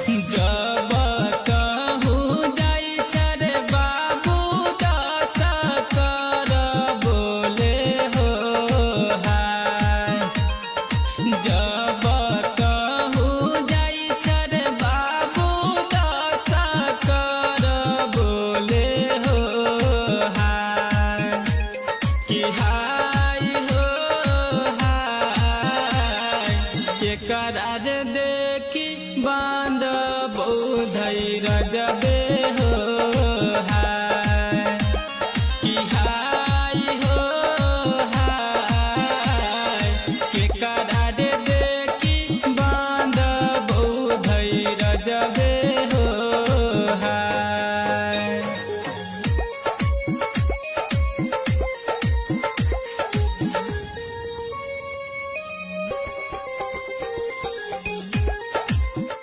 जब कहूँ जाई छरे बाबू दस कर बोले हो हाय। जब कहूँ जाई छरे बाबू दस कर बोले हो हाय। कि हाय हो हाय के करार देखी बांध बौधैर